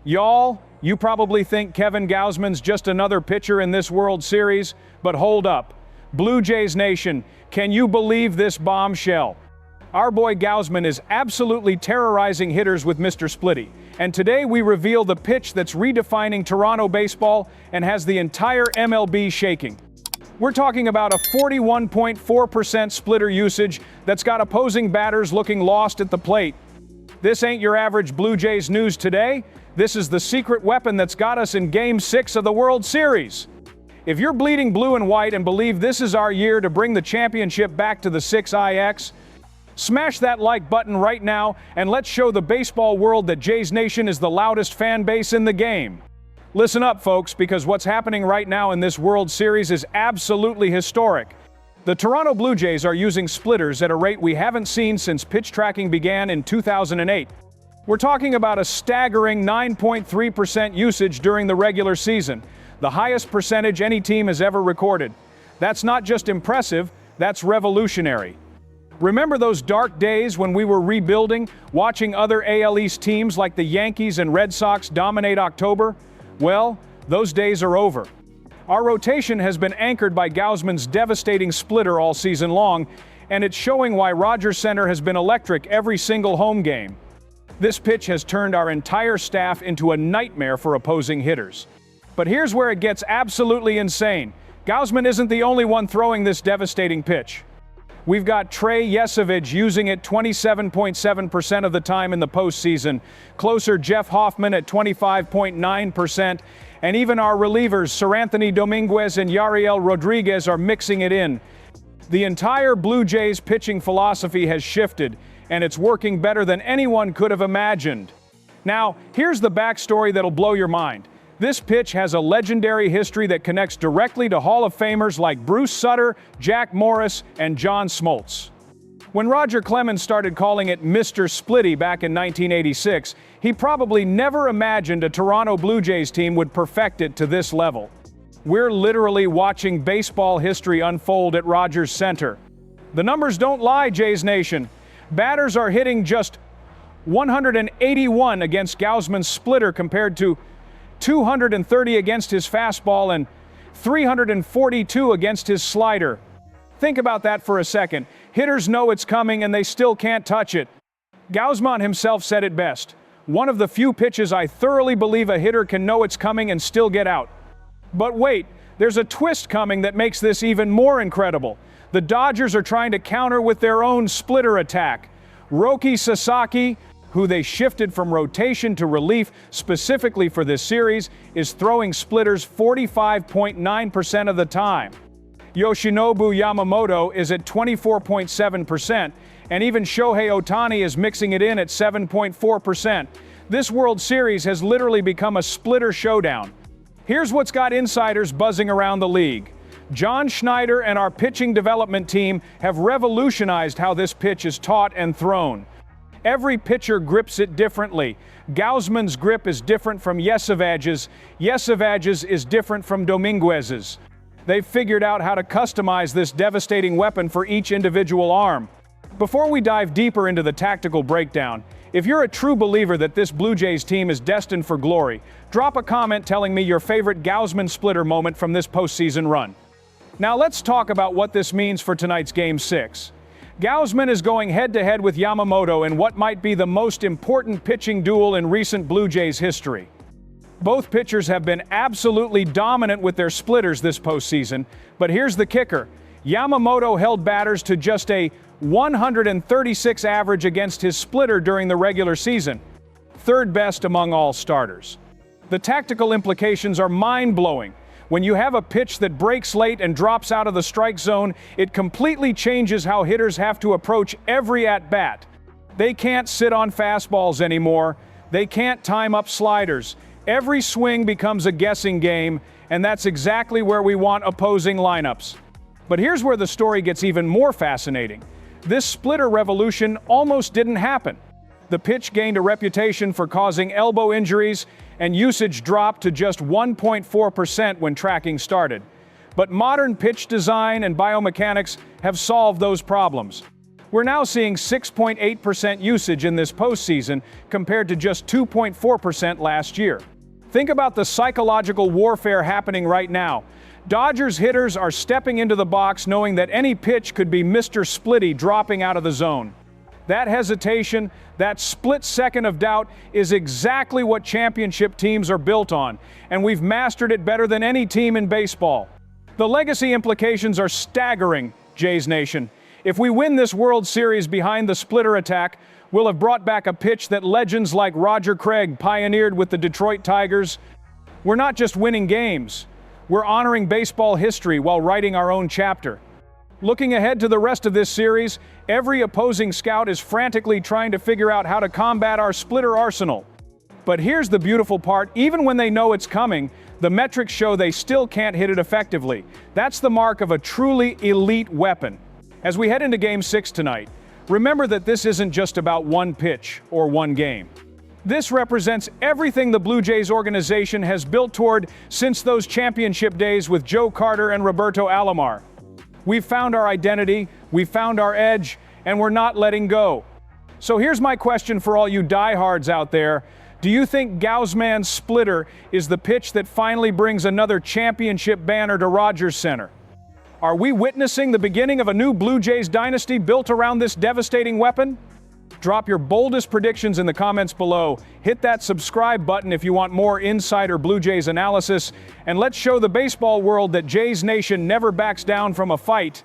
Y'all, you probably think Kevin Gausman's just another pitcher in this World Series, but hold up. Blue Jays Nation, can you believe this bombshell? Our boy Gausman is absolutely terrorizing hitters with Mr. Splitty, and today we reveal the pitch that's redefining Toronto baseball and has the entire MLB shaking. We're talking about a 41.4% splitter usage that's got opposing batters looking lost at the plate. This ain't your average Blue Jays news today. This is the secret weapon that's got us in Game 6 of the World Series. If you're bleeding blue and white and believe this is our year to bring the championship back to the 6IX, smash that like button right now and let's show the baseball world that Jays Nation is the loudest fan base in the game. Listen up, folks, because what's happening right now in this World Series is absolutely historic. The Toronto Blue Jays are using splitters at a rate we haven't seen since pitch tracking began in 2008. We're talking about a staggering 9.3% usage during the regular season, the highest percentage any team has ever recorded. That's not just impressive, that's revolutionary. Remember those dark days when we were rebuilding, watching other AL East teams like the Yankees and Red Sox dominate October? Well, those days are over. Our rotation has been anchored by Gausman's devastating splitter all season long, and it's showing why Rogers Center has been electric every single home game. This pitch has turned our entire staff into a nightmare for opposing hitters. But here's where it gets absolutely insane. Gausman isn't the only one throwing this devastating pitch. We've got Trey Yesavage using it 27.7% of the time in the postseason, closer Jeff Hoffman at 25.9%, and even our relievers Seranthony Dominguez and Yariel Rodriguez are mixing it in. The entire Blue Jays pitching philosophy has shifted, and it's working better than anyone could have imagined. Now, here's the backstory that'll blow your mind. This pitch has a legendary history that connects directly to Hall of Famers like Bruce Sutter, Jack Morris, and John Smoltz. When Roger Clemens started calling it Mr. Splitty back in 1986, he probably never imagined a Toronto Blue Jays team would perfect it to this level. We're literally watching baseball history unfold at Rogers Center. The numbers don't lie, Jays Nation. Batters are hitting just 181 against Gausman's splitter compared to 230 against his fastball and 342 against his slider. Think about that for a second. Hitters know it's coming and they still can't touch it. Gausman himself said it best. One of the few pitches I thoroughly believe a hitter can know it's coming and still get out. But wait, there's a twist coming that makes this even more incredible. The Dodgers are trying to counter with their own splitter attack. Roki Sasaki, who they shifted from rotation to relief specifically for this series, is throwing splitters 45.9% of the time. Yoshinobu Yamamoto is at 24.7%, and even Shohei Ohtani is mixing it in at 7.4%. This World Series has literally become a splitter showdown. Here's what's got insiders buzzing around the league. John Schneider and our pitching development team have revolutionized how this pitch is taught and thrown. Every pitcher grips it differently. Gausman's grip is different from Yesavage's. Yesavage's is different from Dominguez's. They've figured out how to customize this devastating weapon for each individual arm. Before we dive deeper into the tactical breakdown, if you're a true believer that this Blue Jays team is destined for glory, drop a comment telling me your favorite Gausman splitter moment from this postseason run. Now let's talk about what this means for tonight's Game 6. Gausman is going head-to-head with Yamamoto in what might be the most important pitching duel in recent Blue Jays history. Both pitchers have been absolutely dominant with their splitters this postseason, but here's the kicker. Yamamoto held batters to just a 136 average against his splitter during the regular season, third best among all starters. The tactical implications are mind-blowing. When you have a pitch that breaks late and drops out of the strike zone, it completely changes how hitters have to approach every at-bat. They can't sit on fastballs anymore. They can't time up sliders. Every swing becomes a guessing game, and that's exactly where we want opposing lineups. But here's where the story gets even more fascinating. This splitter revolution almost didn't happen. The pitch gained a reputation for causing elbow injuries, and usage dropped to just 1.4% when tracking started. But modern pitch design and biomechanics have solved those problems. We're now seeing 6.8% usage in this postseason compared to just 2.4% last year. Think about the psychological warfare happening right now. Dodgers hitters are stepping into the box knowing that any pitch could be Mr. Splitty dropping out of the zone. That hesitation, that split second of doubt is exactly what championship teams are built on, and we've mastered it better than any team in baseball. The legacy implications are staggering, Jays Nation. If we win this World Series behind the splitter attack, we'll have brought back a pitch that legends like Roger Craig pioneered with the Detroit Tigers. We're not just winning games, we're honoring baseball history while writing our own chapter. Looking ahead to the rest of this series, every opposing scout is frantically trying to figure out how to combat our splitter arsenal. But here's the beautiful part: even when they know it's coming, the metrics show they still can't hit it effectively. That's the mark of a truly elite weapon. As we head into Game 6 tonight, remember that this isn't just about one pitch or one game. This represents everything the Blue Jays organization has built toward since those championship days with Joe Carter and Roberto Alomar. We've found our identity, we've found our edge, and we're not letting go. So here's my question for all you diehards out there. Do you think Gausman's splitter is the pitch that finally brings another championship banner to Rogers Center? Are we witnessing the beginning of a new Blue Jays dynasty built around this devastating weapon? Drop your boldest predictions in the comments below. Hit that subscribe button if you want more insider Blue Jays analysis. And let's show the baseball world that Jays Nation never backs down from a fight.